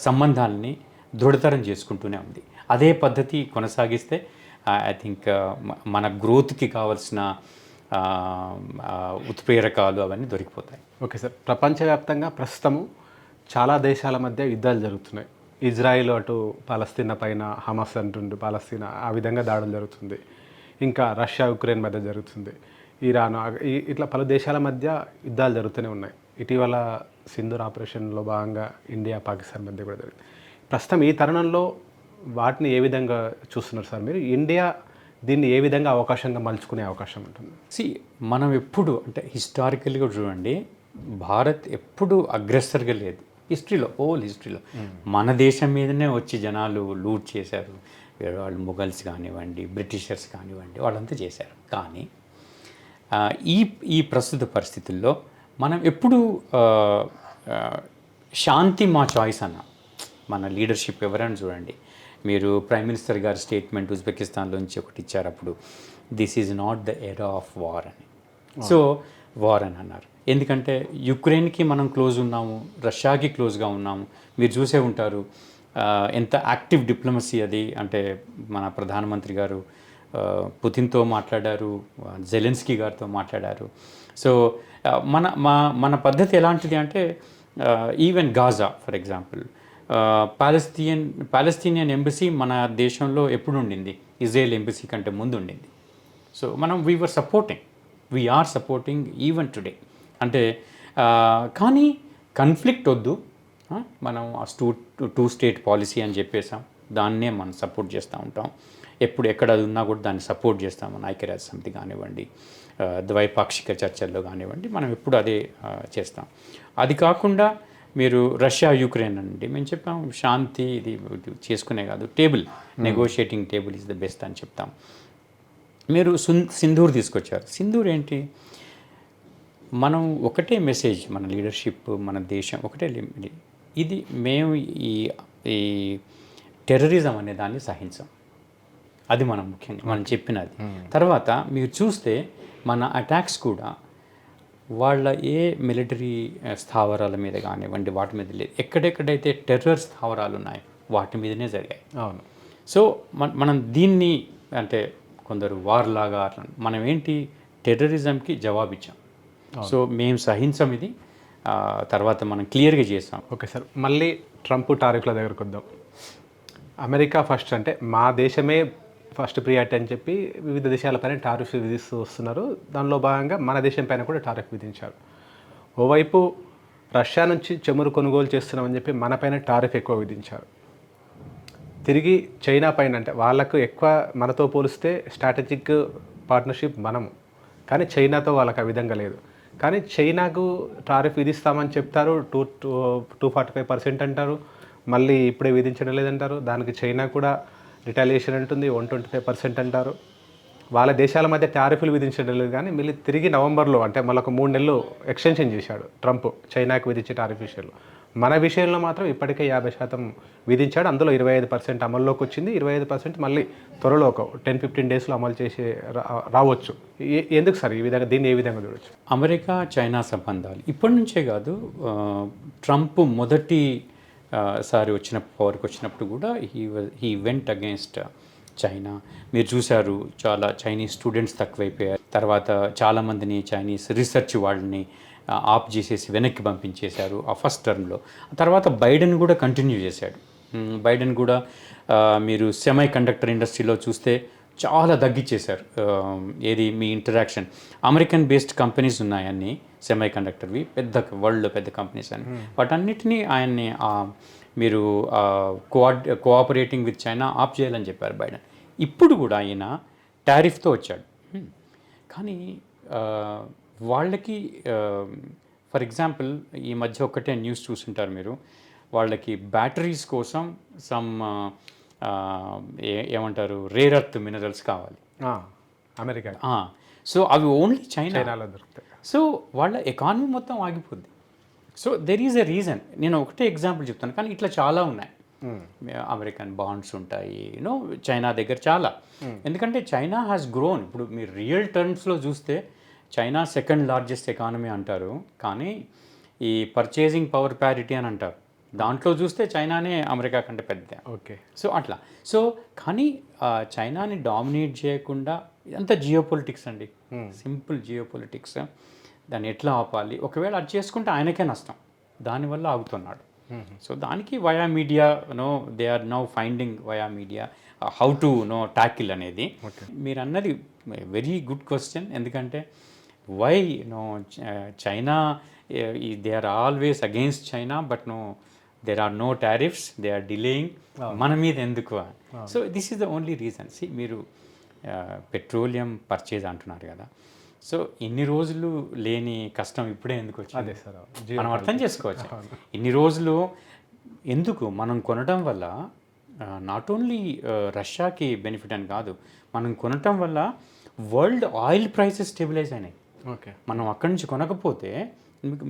సంబంధాలని దృఢతరం చేసుకుంటూనే ఉంది. అదే పద్ధతి కొనసాగిస్తే ఐ థింక్ మన గ్రోత్కి కావాల్సిన ఉత్ప్రేరకాలు అవన్నీ దొరికిపోతాయి. ఓకే సార్, ప్రపంచవ్యాప్తంగా ప్రస్తుతము చాలా దేశాల మధ్య యుద్ధాలు జరుగుతున్నాయి. ఇజ్రాయిల్ అటు పాలస్తీనా పైన, హమాస్ అంటుండు పాలస్తీనా, ఆ విధంగా దాడులు జరుగుతుంది. ఇంకా రష్యా ఉక్రెయిన్ మధ్య జరుగుతుంది, ఇరాన్, ఇట్లా పలు దేశాల మధ్య యుద్ధాలు జరుగుతూనే ఉన్నాయి. ఇటీవల సింధూర్ ఆపరేషన్లో భాగంగా ఇండియా పాకిస్తాన్ మధ్య కూడా జరిగింది. ప్రస్తుతం ఈ తరుణంలో వాటిని ఏ విధంగా చూస్తున్నారు సార్ మీరు? ఇండియా దీన్ని ఏ విధంగా అవకాశంగా మలుచుకునే అవకాశం ఉంటుంది? మనం ఎప్పుడు అంటే హిస్టారికల్గా చూడండి, భారత్ ఎప్పుడు అగ్రెసర్గా లేదు హిస్టరీలో, హోల్ హిస్టరీలో. మన దేశం మీదనే వచ్చి జనాలు లూట్ చేశారు. వాళ్ళు మొఘల్స్ కానివ్వండి, బ్రిటిషర్స్ కానివ్వండి, వాళ్ళంతా చేశారు. కానీ ఈ ప్రస్తుత పరిస్థితుల్లో మనం ఎప్పుడు శాంతి మా చాయిస్ అన్న మన లీడర్షిప్ ఎవరైనా చూడండి. మీరు ప్రైమ్ మినిస్టర్ గారి స్టేట్మెంట్ ఉజ్బెకిస్తాన్లోంచి ఒకటి ఇచ్చారు అప్పుడు, this is not the era of war అని. సో వార్ అని అన్నారు. ఎందుకంటే యుక్రెయిన్కి మనం క్లోజ్ ఉన్నాము, రష్యాకి క్లోజ్గా ఉన్నాము. మీరు చూసే ఉంటారు ఎంత యాక్టివ్ డిప్లొమసీ అది. అంటే మన ప్రధానమంత్రి గారు పుతిన్తో మాట్లాడారు, జెలెన్స్కీ గారితో మాట్లాడారు. సో మన పద్ధతి ఎలాంటిది అంటే even Gaza for example, Palestinian embassy మన దేశంలో ఎప్పుడు ఉండింది? ఇజ్రాయెల్ ఎంబసీ కంటే ముందు ఉండింది. సో మనం వీఆర్ సపోర్టింగ్ ఈవెన్ టుడే. అంటే కానీ కన్ఫ్లిక్ట్ వద్దు, మనం టూ స్టేట్ పాలసీ అని చెప్పేసాం, దాన్నే మనం సపోర్ట్ చేస్తూ ఉంటాం. ఎక్కడ అది ఉన్నా కూడా దాన్ని సపోర్ట్ చేస్తాం. మన ఐక్యరాజ్య సమితి కానివ్వండి, ద్వైపాక్షిక చర్చల్లో కానివ్వండి, మనం ఎప్పుడు అదే చేస్తాం. అది కాకుండా మీరు రష్యా యుక్రెయిన్ అండి, మేము చెప్పాం శాంతి ఇది చేసుకునే కాదు, negotiating table is the best అని చెప్తాం. మీరు సింధూర్ తీసుకొచ్చారు. సింధూర్ ఏంటి? మనం ఒకటే మెసేజ్, మన లీడర్షిప్, మన దేశం ఒకటే, ఇది మేము ఈ టెర్రరిజం అనే దాన్ని సహించాం. అది మనం ముఖ్యంగా మనం చెప్పినది. తర్వాత మీరు చూస్తే మన అటాక్స్ కూడా వాళ్ళ ఏ మిలిటరీ స్థావరాల మీద కానివ్వండి వాటి మీద లేదు. ఎక్కడెక్కడైతే టెర్రర్ స్థావరాలు ఉన్నాయో వాటి మీదనే జరిగాయి. అవును. సో మనం దీన్ని అంటే కొందరు వార్ లాగా అట్లా, మనం ఏంటి టెర్రరిజంకి జవాబిచ్చాం. సో మేము సహించం ఇది. తర్వాత మనం క్లియర్గా చేస్తాం. ఓకే సార్, మళ్ళీ ట్రంప్ టారిఫ్ల దగ్గరకు వద్దాం. అమెరికా ఫస్ట్ అంటే మా దేశమే ఫస్ట్ ప్రియారిటీ అని చెప్పి వివిధ దేశాలపైన టారిఫ్ విధిస్తూ వస్తున్నారు. దానిలో భాగంగా మన దేశం పైన కూడా టారిఫ్ విధించారు. ఓవైపు రష్యా నుంచి చమురు కొనుగోలు చేస్తున్నామని చెప్పి మన పైన టారిఫ్ ఎక్కువ విధించారు. తిరిగి చైనా పైన, అంటే వాళ్ళకు ఎక్కువ మనతో పోలిస్తే స్ట్రాటజిక్ పార్ట్నర్షిప్ మనము, కానీ చైనాతో వాళ్ళకి ఆ విధంగా లేదు. కానీ చైనాకు టారిఫ్ విధిస్తామని చెప్తారు, 245% అంటారు, మళ్ళీ ఇప్పుడే విధించడం లేదంటారు. దానికి చైనా కూడా రిటాలియేషన్ అంటుంది, 125% అంటారు. వాళ్ళ దేశాల మధ్య టారిఫ్లు విధించడం లేదు. కానీ మళ్ళీ తిరిగి నవంబర్లో, అంటే మళ్ళీ ఒక 3 నెలలు ఎక్స్టెన్షన్ చేశాడు ట్రంప్ చైనాకు విధించే టారిఫ్ విషయంలో. మన విషయంలో మాత్రం ఇప్పటికే 50% విధించాడు. అందులో 25% అమల్లోకి వచ్చింది. 25% మళ్ళీ త్వరలో ఒక 10-15 డేస్లో అమలు చేసి రావచ్చు. ఎందుకు సార్ ఈ విధంగా, దీన్ని ఏ విధంగా చూడవచ్చు? అమెరికా చైనా సంబంధాలు ఇప్పటి నుంచే కాదు, ట్రంప్ సారి పవర్కి వచ్చినప్పుడు కూడా హీ వెంట్ అగేన్స్ట్ చైనా. మీరు చూశారు, చాలా చైనీస్ స్టూడెంట్స్ తక్కువైపోయారు. తర్వాత చాలామందిని చైనీస్ రీసెర్చ్ వాళ్ళని ఆప్ చేసేసి వెనక్కి పంపించేశారు ఆ ఫస్ట్ టర్మ్లో. తర్వాత బైడెన్ కూడా కంటిన్యూ చేశాడు. బైడెన్ కూడా మీరు సెమీ కండక్టర్ ఇండస్ట్రీలో చూస్తే చాలా తగ్గించేశారు. ఏది మీ ఇంటరాక్షన్, అమెరికన్ బేస్డ్ కంపెనీస్ ఉన్నాయన్నీ సెమీ కండక్టర్వి, వరల్డ్లో పెద్ద కంపెనీస్ అని, వాటన్నిటినీ ఆయన్ని మీరు కోఆపరేటింగ్ విత్ చైనా ఆప్ చేయాలని చెప్పారు బైడెన్. ఇప్పుడు కూడా ఆయన టారిఫ్తో వచ్చాడు. కానీ వాళ్ళకి ఫర్ ఎగ్జాంపుల్ ఈ మధ్య ఒక్కటే న్యూస్ చూస్తుంటారు మీరు, వాళ్ళకి బ్యాటరీస్ కోసం సమ్ ఏమంటారు రేర్ ఎర్త్ మినరల్స్ కావాలి. అమెరికా సో అవి ఓన్లీ చైనాలో దొరుకుతాయి. సో వాళ్ళ ఎకానమీ మొత్తం ఆగిపోద్ది. So there is a reason. నేను ఒకటే ఎగ్జాంపుల్ చెప్తాను, కానీ ఇట్లా చాలా ఉన్నాయి. అమెరికన్ బాండ్స్ ఉంటాయి, చైనా దగ్గర చాలా. ఎందుకంటే చైనా హ్యాస్ గ్రోన్. ఇప్పుడు మీరు రియల్ టర్మ్స్లో చూస్తే చైనా సెకండ్ లార్జెస్ట్ ఎకానమీ అంటారు, కానీ ఈ పర్చేసింగ్ పవర్ ప్యారిటీ అని అంటారు, దాంట్లో చూస్తే చైనానే అమెరికా కంటే పెద్ద. ఓకే. సో అట్లా. సో కానీ చైనాని డామినేట్ చేయకుండా ఇదంతా జియోపొలిటిక్స్ అండి, సింపుల్ జియోపొలిటిక్స్. దాన్ని ఎట్లా ఆపాలి, ఒకవేళ అది చేసుకుంటే ఆయనకే నష్టం, దానివల్ల ఆగుతున్నాడు. సో దానికి via media they are now finding via media how to tackle అనేది. మీరు అన్నది వెరీ గుడ్ క్వశ్చన్. ఎందుకంటే why China they are always against China, but there are no tariffs, they are delaying. మన మీద ఎందుకు? So this is the only reason. మీరు petroleum purchase అంటున్నారు కదా, సో ఇన్ని రోజులు లేని కష్టం ఇప్పుడే ఎందుకు వచ్చింది? మనం అర్థం చేసుకోవచ్చు. ఇన్ని రోజులు ఎందుకు మనం కొనడం వల్ల నాట్ ఓన్లీ రష్యాకి బెనిఫిట్ అని కాదు, మనం కొనటం వల్ల వరల్డ్ ఆయిల్ ప్రైసెస్ స్టెబిలైజ్ అయినాయి. ఓకే. మనం అక్కడి నుంచి కొనకపోతే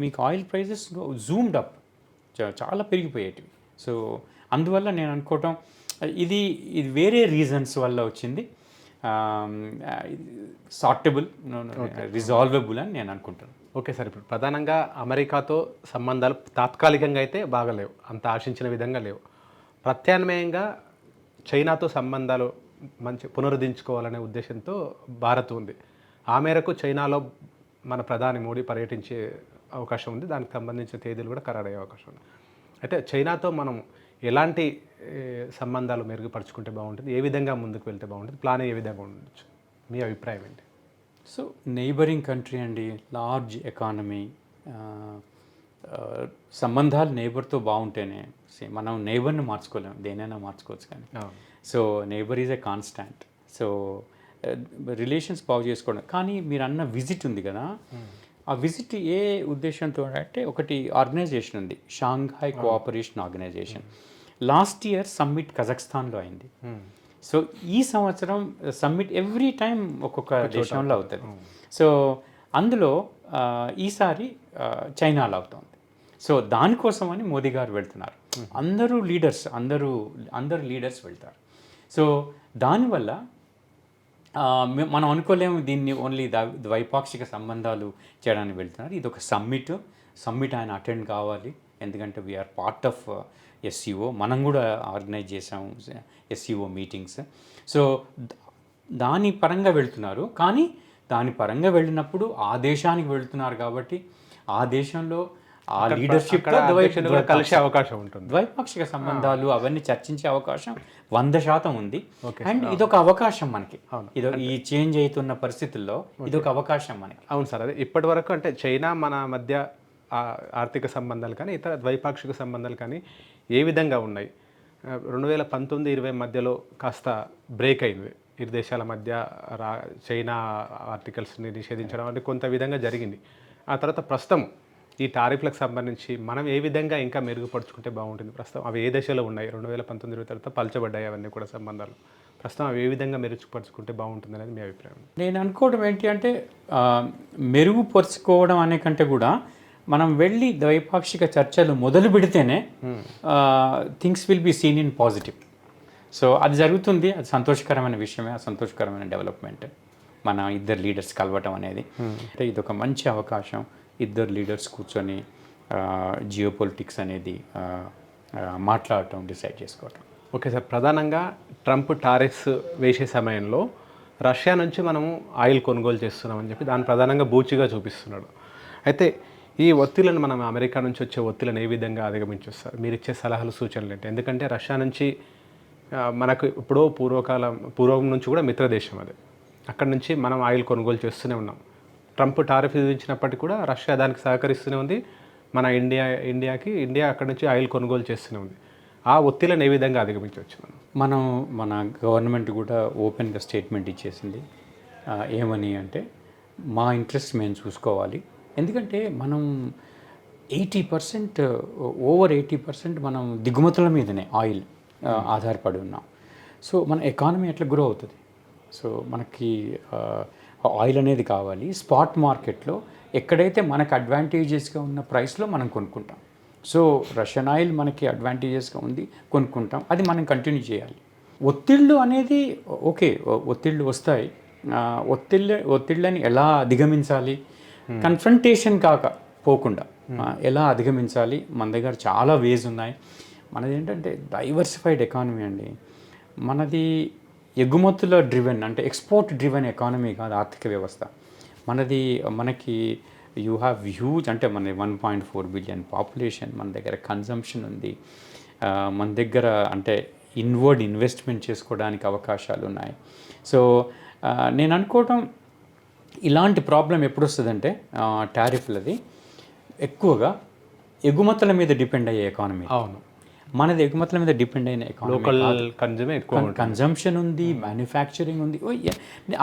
మీకు ఆయిల్ ప్రైసెస్ జూమ్డ్ అప్, చాలా పెరిగిపోయేటివి. సో అందువల్ల నేను అనుకోవటం ఇది వేరే రీజన్స్ వల్ల వచ్చింది. సార్టబుల్, రిజాల్వబుల్ అని నేను అనుకుంటాను. ఓకే సార్, ఇప్పుడు ప్రధానంగా అమెరికాతో సంబంధాలు తాత్కాలికంగా అయితే బాగలేవు, అంత ఆశించిన విధంగా లేవు. ప్రత్యామ్నాయంగా చైనాతో సంబంధాలు మంచి పునరుద్ధరించుకోవాలనే ఉద్దేశంతో భారత్ ఉంది. ఆ మేరకు చైనాలో మన ప్రధాని మోడీ పర్యటించే అవకాశం ఉంది. దానికి సంబంధించిన తేదీలు కూడా ఖరారయ్యే అవకాశం ఉంది. అయితే చైనాతో మనం ఎలాంటి సంబంధాలు మెరుగుపరుచుకుంటే బాగుంటుంది, ఏ విధంగా ముందుకు వెళ్తే బాగుంటుంది, ప్లాన్ ఏ విధంగా ఉండొచ్చు, మీ అభిప్రాయం ఏంటి? సో నైబరింగ్ కంట్రీ అండి, లార్జ్ ఎకానమీ, సంబంధాలు నేబర్తో బాగుంటేనే. మనం నేబర్ని మార్చుకోలేము, దేనైనా మార్చుకోవచ్చు, కానీ so neighbour is a constant. So relations బాగు చేసుకోవడం. కానీ మీరు అన్న విజిట్ ఉంది కదా, ఆ విజిట్ ఏ ఉద్దేశంతో అంటే, ఒకటి ఆర్గనైజేషన్ ఉంది, Shanghai cooperation organisation. Last year summit కజాఖ్స్తాన్లో అయింది. సో ఈ సంవత్సరం సమ్మిట్ ఎవ్రీ టైం ఒక్కొక్క దేశంలో అవుతుంది. సో అందులో ఈసారి చైనాలో అవుతుంది. సో దానికోసమని మోదీ గారు వెళ్తున్నారు. అందరూ లీడర్స్ వెళ్తారు. సో దానివల్ల మనం అనుకోలేము దీన్ని ఓన్లీ ద్వైపాక్షిక సంబంధాలు చేయడానికి వెళ్తున్నారు. ఇది ఒక సమ్మిట్ ఆయన అటెండ్ కావాలి. ఎందుకంటే వీఆర్ పార్ట్ ఆఫ్ ఎస్సీఓ, మనం కూడా ఆర్గనైజ్ చేసాము ఎస్సీఓ మీటింగ్స్. సో దాని పరంగా వెళ్తున్నారు. కానీ దాని పరంగా వెళ్ళినప్పుడు ఆ దేశానికి వెళ్తున్నారు కాబట్టి ఆ దేశంలో ఆ లీడర్షిప్ కలిసే అవకాశం ఉంటుంది. ద్వైపాక్షిక సంబంధాలు అవన్నీ చర్చించే అవకాశం 100% ఉంది. అండ్ ఇదొక అవకాశం మనకి, ఈ చేంజ్ అవుతున్న పరిస్థితుల్లో ఇదొక అవకాశం మనకి. అవును సార్, అదే ఇప్పటి వరకు అంటే చైనా మన మధ్య ఆర్థిక సంబంధాలు కానీ ఇతర ద్వైపాక్షిక సంబంధాలు కానీ ఏ విధంగా ఉన్నాయి? 2019-20 మధ్యలో కాస్త బ్రేక్ అయింది. ఇరు దేశాల మధ్య చైనా ఆర్టికల్స్ని నిషేధించడం అంటే కొంత విధంగా జరిగింది. ఆ తర్వాత ప్రస్తుతం ఈ టారిఫ్లకు సంబంధించి మనం ఏ విధంగా ఇంకా మెరుగుపరుచుకుంటే బాగుంటుంది? ప్రస్తుతం అవి ఏ దశలో ఉన్నాయి? 2019-20 తర్వాత పలచబడ్డాయి అవన్నీ కూడా సంబంధాలు. ప్రస్తుతం అవి ఏ విధంగా మెరుగుపరుచుకుంటే బాగుంటుంది అనేది మీ అభిప్రాయం? నేను అనుకోవడం ఏంటి అంటే, మెరుగుపరుచుకోవడం అనే కంటే కూడా మనం వెళ్ళి ద్వైపాక్షిక చర్చలు మొదలు పెడితేనే things will be seen in positive. So అది జరుగుతుంది, అది సంతోషకరమైన విషయమే, సంతోషకరమైన డెవలప్మెంట్. మన ఇద్దరు లీడర్స్ కలవటం అనేది అంటే ఇదొక మంచి అవకాశం. ఇద్దరు లీడర్స్ కూర్చొని జియోపొలిటిక్స్ అనేది మాట్లాడటం, డిసైడ్ చేసుకోవటం. ఓకే సార్, ప్రధానంగా ట్రంప్ టారిఫ్స్ వేసే సమయంలో రష్యా నుంచి మనము ఆయిల్ కొనుగోలు చేస్తున్నామని చెప్పి దాన్ని ప్రధానంగా బూచిగా చూపిస్తున్నాడు. అయితే ఈ ఒత్తిళ్లను మనం అమెరికా నుంచి వచ్చే ఒత్తిళ్లను ఏ విధంగా అధిగమించొస్తారు? మీరు ఇచ్చే సలహాలు, సూచనలు ఏంటి? ఎందుకంటే రష్యా నుంచి మనకు ఇప్పుడు పూర్వం నుంచి కూడా మిత్రదేశం అది. అక్కడ నుంచి మనం ఆయిల్ కొనుగోలు చేస్తూనే ఉన్నాం. ట్రంప్ టారిఫ్ విధించినప్పటికీ కూడా రష్యా దానికి సహకరిస్తూనే ఉంది. మన ఇండియా అక్కడ నుంచి ఆయిల్ కొనుగోలు చేస్తూనే ఉంది. ఆ ఒత్తిళ్లను ఏ విధంగా అధిగమించవచ్చు? మన గవర్నమెంట్ కూడా ఓపెన్గా స్టేట్మెంట్ ఇచ్చేసింది. ఏమని అంటే, మా ఇంట్రెస్ట్ మేము చూసుకోవాలి. ఎందుకంటే మనం 80% ఓవర్ 80% మనం దిగుమతుల మీదనే ఆయిల్ ఆధారపడి ఉన్నాం. సో మన ఎకానమీ ఎట్లా గ్రో అవుతుంది? సో మనకి ఆయిల్ అనేది కావాలి. స్పాట్ మార్కెట్లో ఎక్కడైతే మనకు అడ్వాంటేజెస్గా ఉన్న ప్రైస్లో మనం కొనుక్కుంటాం. సో రష్యన్ ఆయిల్ మనకి అడ్వాంటేజెస్గా ఉంది, కొనుక్కుంటాం. అది మనం కంటిన్యూ చేయాలి. ఒత్తిళ్ళు అనేది ఓకే, ఒత్తిళ్ళు వస్తాయి. ఒత్తిళ్ళని ఎలా అధిగమించాలి? కన్ఫ్రంటేషన్ పోకుండా ఎలా అధిగమించాలి? మన దగ్గర చాలా వేస్ ఉన్నాయి. మనది ఏంటంటే డైవర్సిఫైడ్ ఎకానమీ అండి. మనది ఎగుమతుల డ్రివెన్, అంటే ఎక్స్పోర్ట్ డ్రివెన్ ఎకానమీ కాదు ఆర్థిక వ్యవస్థ మనకి యూ హ్యావ్ హ్యూజ్, అంటే మన 1.4 బిలియన్ పాపులేషన్, మన దగ్గర కన్జంప్షన్ ఉంది, మన దగ్గర అంటే ఇన్వర్డ్ ఇన్వెస్ట్మెంట్ చేసుకోవడానికి అవకాశాలు ఉన్నాయి. సో నేను అనుకోవటం ఇలాంటి ప్రాబ్లం ఎప్పుడు వస్తుందంటే టారిఫ్లది ఎక్కువగా ఎగుమతుల మీద డిపెండ్ అయ్యే ఎకానమీ. అవును, మనది ఎగుమతుల మీద డిపెండ్ అయిన ఎకానమీ. లోకల్ కన్జ్యూమే ఎక్కువ, కన్జంప్షన్ ఉంది, మ్యానుఫ్యాక్చరింగ్ ఉంది.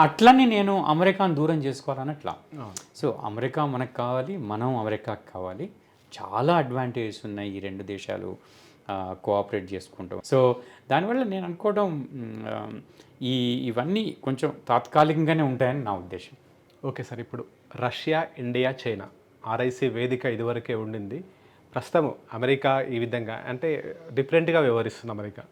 అట్లని నేను అమెరికాను దూరం చేసుకోవాలని అట్లా. సో అమెరికా మనకు కావాలి, మనం అమెరికాకు కావాలి. చాలా అడ్వాంటేజెస్ ఉన్నాయి ఈ రెండు దేశాలు కోఆపరేట్ చేసుకుంటాం. సో దానివల్ల నేను అనుకోవడం ఇవన్నీ కొంచెం తాత్కాలికంగానే ఉంటాయని నా ఉద్దేశం. ఓకే సార్, ఇప్పుడు రష్యా, ఇండియా, చైనా ఆర్ఐసి వేదిక ఇదివరకే ఉండింది. ప్రస్తుతం అమెరికా ఈ విధంగా అంటే డిఫరెంట్గా వ్యవహరిస్తుంది అమెరికా.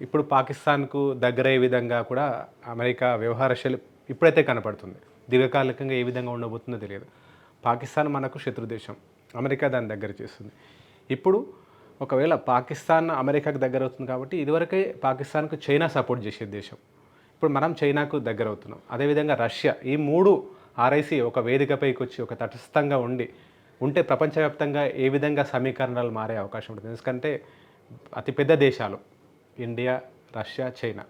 ఇప్పుడు పాకిస్తాన్కు దగ్గరయ్యే విధంగా కూడా అమెరికా వ్యవహార శైలి ఇప్పుడైతే కనపడుతుంది. దీర్ఘకాలికంగా ఏ విధంగా ఉండబోతుందో తెలియదు. పాకిస్తాన్ మనకు శత్రు దేశం, అమెరికా దాని దగ్గర చేస్తుంది. ఇప్పుడు ఒకవేళ పాకిస్తాన్ అమెరికాకు దగ్గర అవుతుంది కాబట్టి ఇదివరకే పాకిస్తాన్కు చైనా సపోర్ట్ చేసే దేశం, ఇప్పుడు మనం చైనాకు దగ్గర అవుతున్నాం. అదేవిధంగా రష్యా, ఈ మూడు ఆర్ఐసి ఒక వేదికపైకి వచ్చి ఒక తటస్థంగా ఉంటే ప్రపంచవ్యాప్తంగా ఏ విధంగా సమీకరణాలు మారే అవకాశం ఉంటుంది? ఎందుకంటే అతిపెద్ద దేశాలు ఇండియా, రష్యా, చైనా,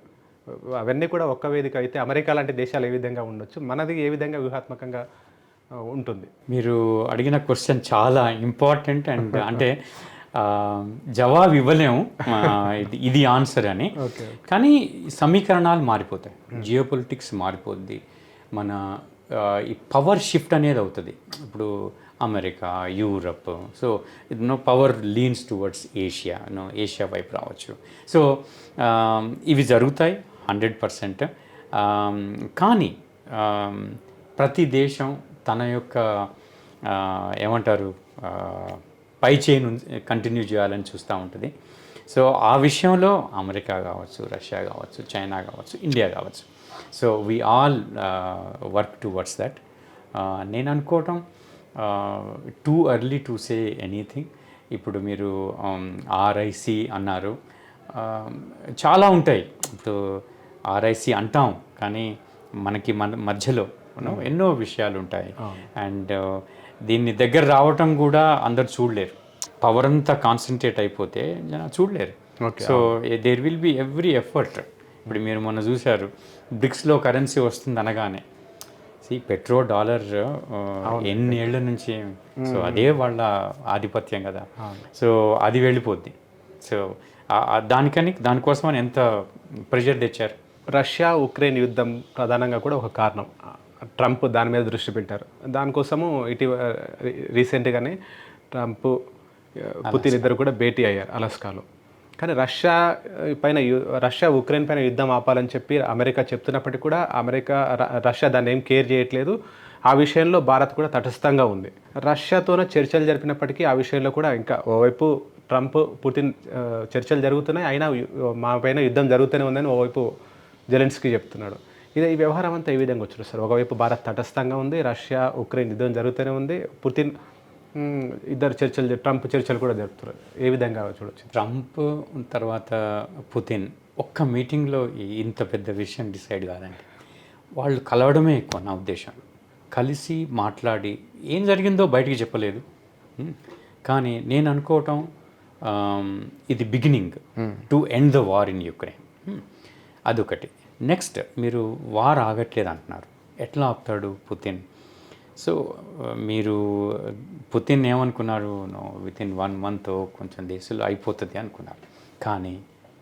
అవన్నీ కూడా ఒక్క వేదిక అయితే అమెరికా లాంటి దేశాలు ఏ విధంగా ఉండొచ్చు, మనది ఏ విధంగా వ్యూహాత్మకంగా ఉంటుంది? మీరు అడిగిన క్వశ్చన్ చాలా ఇంపార్టెంట్ అండ్ అంటే జవాబు ఇవ్వలేము ఇది ఆన్సర్ అని. కానీ సమీకరణాలు మారిపోతాయి, జియోపొలిటిక్స్ మారిపోద్ది, మన ఈ పవర్ షిఫ్ట్ అనేది అవుతుంది. ఇప్పుడు అమెరికా, యూరప్, సో పవర్ లీన్స్ టువర్డ్స్ ఏషియా వైపు రావచ్చు. సో ఇవి జరుగుతాయి 100%. కానీ ప్రతి దేశం తన యొక్క ఏమంటారు పై చైన్ కంటిన్యూ చేయాలని చూస్తూ ఉంటుంది. సో ఆ విషయంలో అమెరికా కావచ్చు, రష్యా కావచ్చు, చైనా కావచ్చు, ఇండియా కావచ్చు, so we all work towards that. నేను అనుకోవటం too early to say anything. ఇప్పుడు మీరు ఆర్ఐసి అన్నారు, చాలా ఉంటాయి. ఇప్పుడు ఆర్ఐసి అంటాం కానీ మనకి మధ్యలో ఎన్నో విషయాలు ఉంటాయి. అండ్ దీన్ని దగ్గర రావటం కూడా అందరు చూడలేరు. పవర్ అంతా కాన్సన్ట్రేట్ అయిపోతే చూడలేరు. So there will be every effort. ఇప్పుడు మీరు మొన్న చూశారు బ్రిక్స్లో కరెన్సీ వస్తుంది అనగానే, పెట్రో డాలర్ ఎన్ని ఏళ్ల నుంచి, సో అదే వాళ్ళ ఆధిపత్యం కదా. సో అది వెళ్ళిపోద్ది. సో దానికోసం ఎంత ప్రెషర్ తెచ్చారు. రష్యా ఉక్రెయిన్ యుద్ధం ప్రధానంగా కూడా ఒక కారణం. ట్రంప్ దాని మీద దృష్టి పెట్టారు. దానికోసము రీసెంట్గానే ట్రంప్, పుతిన్ ఇద్దరు కూడా భేటీ అయ్యారు అలాస్కాలో. కానీ రష్యా ఉక్రెయిన్ పైన యుద్ధం ఆపాలని చెప్పి అమెరికా చెప్తున్నప్పటికీ కూడా రష్యా దాన్ని ఏం కేర్ చేయట్లేదు. ఆ విషయంలో భారత్ కూడా తటస్థంగా ఉంది. రష్యాతోనే చర్చలు జరిపినప్పటికీ ఆ విషయంలో కూడా ఇంకా ఓవైపు ట్రంప్, పుతిన్ చర్చలు జరుగుతున్నాయి, అయినా మా పైన యుద్ధం జరుగుతూనే ఉందని ఓవైపు జెలెన్స్కీ చెప్తున్నాడు. ఈ వ్యవహారం అంతా ఏ విధంగా వచ్చారు సార్? ఒకవైపు భారత్ తటస్థంగా ఉంది, రష్యా ఉక్రెయిన్ యుద్ధం జరుగుతూనే ఉంది, పుతిన్ ఇద్దరు ట్రంప్ చర్చలు కూడా జరుపుతున్నారు. ఏ విధంగా చూడవచ్చు? ట్రంప్ తర్వాత పుతిన్ ఒక్క మీటింగ్లో ఇంత పెద్ద విషయం డిసైడ్ కాదండి. వాళ్ళు కలవడమే ఎక్కువ నా ఉద్దేశం. కలిసి మాట్లాడి ఏం జరిగిందో బయటికి చెప్పలేదు. కానీ నేను అనుకోవటం ఇది beginning to end the war in Ukraine. అదొకటి. నెక్స్ట్ మీరు వార్ ఆగట్లేదు అంటున్నారు, ఎట్లా ఆపుతాడు పుతిన్? సో మీరు పుతిన్ ఏమనుకున్నారు, విత్ ఇన్ 1 month కొంచెం దేశంలో అయిపోతుంది అనుకున్నారు. కానీ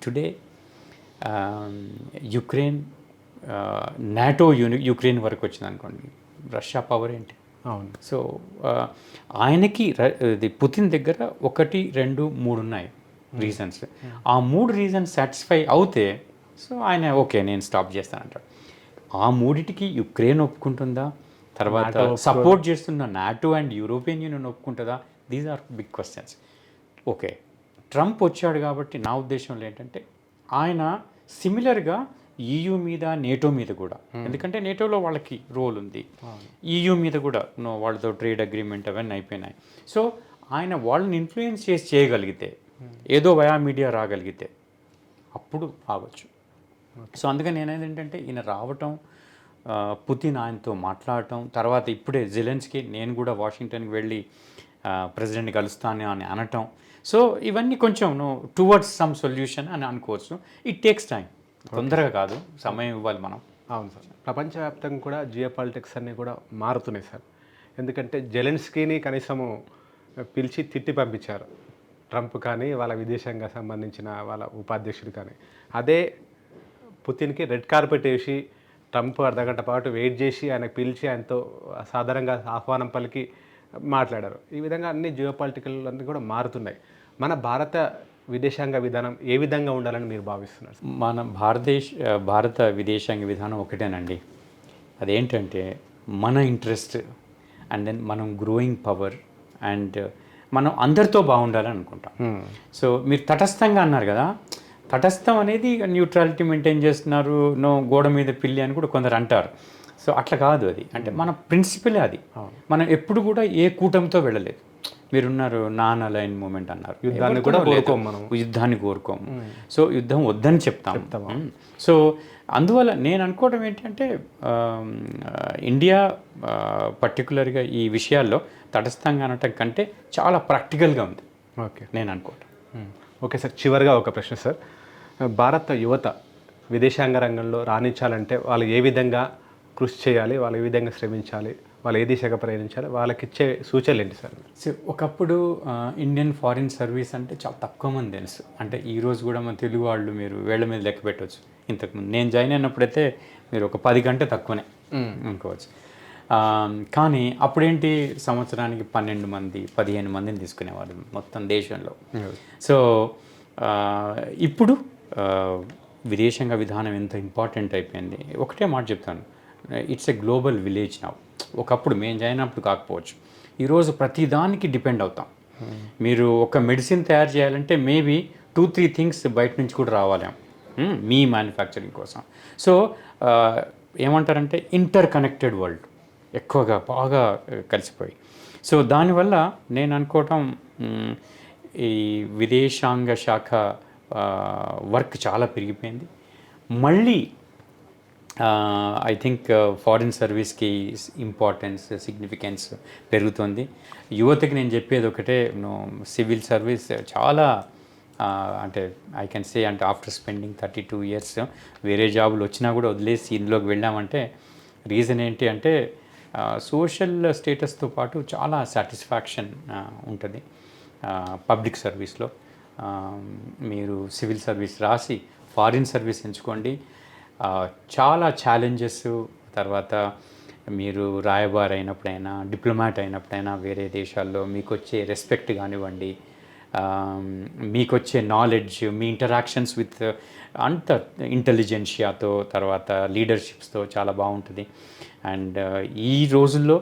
టుడే యుక్రెయిన్ నాటో యుక్రెయిన్ వరకు వచ్చింది అనుకోండి, రష్యా పవర్ ఏంటి? అవును. సో ఆయనకి ఇది పుతిన్ దగ్గర 1, 2, 3 ఉన్నాయి రీజన్స్. ఆ 3 రీజన్స్ సాటిస్ఫై అవుతే సో ఆయన ఓకే నేను స్టాప్ చేస్తానంటాడు. ఆ మూడిటికి యుక్రెయిన్ ఒప్పుకుంటుందా, తర్వాత సపోర్ట్ చేస్తున్న నాటో అండ్ యూరోపియన్ యూనియన్ ఒప్పుకుంటుందా? These are big questions. Okay, Trump వచ్చాడు కాబట్టి నా ఉద్దేశంలో ఏంటంటే ఆయన సిమిలర్గా EU మీద నేటో మీద కూడా, ఎందుకంటే నేటోలో వాళ్ళకి రోల్ ఉంది, EU మీద కూడా వాళ్ళతో ట్రేడ్ అగ్రిమెంట్ అవన్నీ అయిపోయినాయి. సో ఆయన వాళ్ళని ఇన్ఫ్లుయెన్స్ చేసి చేయగలిగితే, ఏదో వయా మీడియా రాగలిగితే అప్పుడు ఆగొచ్చు. సో అందుకని నేనేంటంటే ఈయన రావటం, పుతిన్ ఆయనతో మాట్లాడటం, తర్వాత ఇప్పుడే జెలెన్స్కీ నేను కూడా వాషింగ్టన్కి వెళ్ళి ప్రెసిడెంట్ని కలుస్తాను అని అనటం. సో ఇవన్నీ కొంచెం టువర్డ్స్ సమ్ సొల్యూషన్ అని అనుకోవచ్చు. ఇట్ టేక్స్ టైం, తొందరగా కాదు, సమయం ఇవ్వాలి మనం. అవును సార్. ప్రపంచవ్యాప్తంగా కూడా జియో పాలిటిక్స్ అన్నీ కూడా మారుతున్నాయి సార్. ఎందుకంటే జెలెన్స్కీని కనీసము పిలిచి తిట్టి పంపించారు ట్రంప్ కానీ వాళ్ళ విదేశాంగ సంబంధించిన వాళ్ళ ఉపాధ్యక్షుడు కానీ. అదే పుతిన్కి రెడ్ కార్పెట్ వేసి ట్రంప్ అర్ధగంట పాటు వెయిట్ చేసి ఆయనకు పిలిచి ఆయనతో సాధారణంగా ఆహ్వానం పలికి మాట్లాడారు. ఈ విధంగా అన్ని జియో పాలిటికల్ అన్నీ కూడా మారుతున్నాయి. మన భారత విదేశాంగ విధానం ఏ విధంగా ఉండాలని మీరు భావిస్తున్నారు? మన భారత విదేశాంగ విధానం ఒకటేనండి. అదేంటంటే మన ఇంట్రెస్ట్ అండ్ దెన్ మనం గ్రోయింగ్ పవర్ అండ్ మనం అందరితో బాగుండాలని అనుకుంటాం. సో మీరు తటస్థంగా అన్నారు కదా, తటస్థం అనేది న్యూట్రాలిటీ మెయింటైన్ చేస్తున్నారు, గోడ మీద పిల్లి అని కూడా కొందరు అంటారు. సో అట్లా కాదు అది, అంటే మన ప్రిన్సిపలే అది. మనం ఎప్పుడు కూడా ఏ కూటమితో వెళ్ళలేదు. మీరున్నారు నాన్ అలైన్ మూమెంట్ అన్నారు, యుద్ధాన్ని కూడా కోరుకోము, మనం యుద్ధాన్ని కోరుకోము. సో యుద్ధం వద్దని చెప్తాం. సో అందువల్ల నేను అనుకోవడం ఏంటంటే ఇండియా పర్టికులర్గా ఈ విషయాల్లో తటస్థంగా అనటం కంటే చాలా ప్రాక్టికల్గా ఉంది ఓకే నేను అనుకోవటం. ఓకే సార్, చివరిగా ఒక ప్రశ్న సార్. భారత యువత విదేశాంగ రంగంలో రాణించాలంటే వాళ్ళు ఏ విధంగా కృషి చేయాలి, వాళ్ళు ఏ విధంగా శ్రమించాలి, వాళ్ళు ఏ దిశగా ప్రయాణించాలి, వాళ్ళకి ఇచ్చే సూచనలు ఏంటి సార్? సో ఒకప్పుడు ఇండియన్ ఫారిన్ సర్వీస్ అంటే చాలా తక్కువ మంది తెలుసు. అంటే ఈరోజు కూడా మన తెలుగు వాళ్ళు మీరు వేళ్ల మీద లెక్క పెట్టవచ్చు. ఇంతకుముందు నేను జాయిన్ అయినప్పుడైతే మీరు ఒక 10 గంట తక్కువనే అనుకోవచ్చు. కానీ అప్పుడేంటి, సంవత్సరానికి 12 మంది 15 మందిని తీసుకునేవారు మొత్తం దేశంలో. సో ఇప్పుడు విదేశాంగ విధానం ఎంత ఇంపార్టెంట్ అయిపోయింది. ఒకటే మాట చెప్తాను, it's a global village now. ఒకప్పుడు మేము జాయిన్ అయినప్పుడు కాకపోవచ్చు, ఈరోజు ప్రతిదానికి డిపెండ్ అవుతాం. మీరు ఒక మెడిసిన్ తయారు చేయాలంటే మేబీ 2-3 థింగ్స్ బయట నుంచి కూడా రావాలి మీ మ్యానుఫ్యాక్చరింగ్ కోసం. సో ఏమంటారంటే ఇంటర్ కనెక్టెడ్ వరల్డ్ ఎక్కువగా బాగా కలిసిపోయి. సో దానివల్ల నేను అనుకోవటం ఈ విదేశాంగ శాఖ వర్క్ చాలా పెరిగిపోయింది. మళ్ళీ ఐ థింక్ ఫారిన్ సర్వీస్కి ఇంపార్టెన్స్ సిగ్నిఫికెన్స్ పెరుగుతుంది. యువతకి నేను చెప్పేది ఒకటే, సివిల్ సర్వీస్ చాలా అంటే ఐ కెన్ సే, అంటే ఆఫ్టర్ స్పెండింగ్ 32 ఇయర్స్ వేరే జాబులు వచ్చినా కూడా వదిలేసి ఇందులోకి వెళ్ళామంటే రీజన్ ఏంటి అంటే సోషల్ స్టేటస్తో పాటు చాలా సాటిస్ఫాక్షన్ ఉంటుంది పబ్లిక్ సర్వీస్లో. మీరు సివిల్ సర్వీస్ రాసి ఫారిన్ సర్వీస్ ఎంచుకోండి, చాలా ఛాలెంజెస్, తర్వాత మీరు రాయబారి అయినప్పుడైనా డిప్లొమాట్ అయినప్పుడైనా వేరే దేశాల్లో మీకు వచ్చే రెస్పెక్ట్ కానివ్వండి, మీకు వచ్చే నాలెడ్జ్, మీ ఇంటరాక్షన్స్ విత్ అంత ఇంటెలిజెన్షియాతో, తర్వాత లీడర్షిప్స్తో చాలా బాగుంటుంది. అండ్ ఈ రోజుల్లో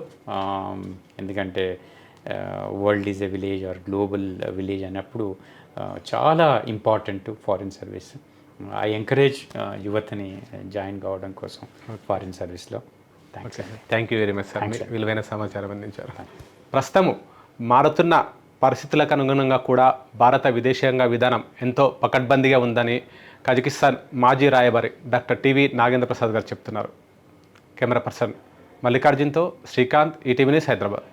ఎందుకంటే world is a village or global village అన్నప్పుడు చాలా important foreign service. I encourage యువతని జాయిన్ కావడం కోసం ఫారిన్ సర్వీస్లో. Thank you very much sir, విలువైన సమాచారం అందించారు. ప్రస్తుతము మారుతున్న పరిస్థితులకు అనుగుణంగా కూడా భారత విదేశాంగ విధానం ఎంతో పకడ్బందీగా ఉందని కజకిస్తాన్ మాజీ రాయబారి డాక్టర్ టీవీ నాగేంద్ర ప్రసాద్ గారు చెప్తున్నారు. కెమెరా పర్సన్ మల్లికార్జున్తో శ్రీకాంత్, ఈటీవీ న్యూస్, హైదరాబాద్.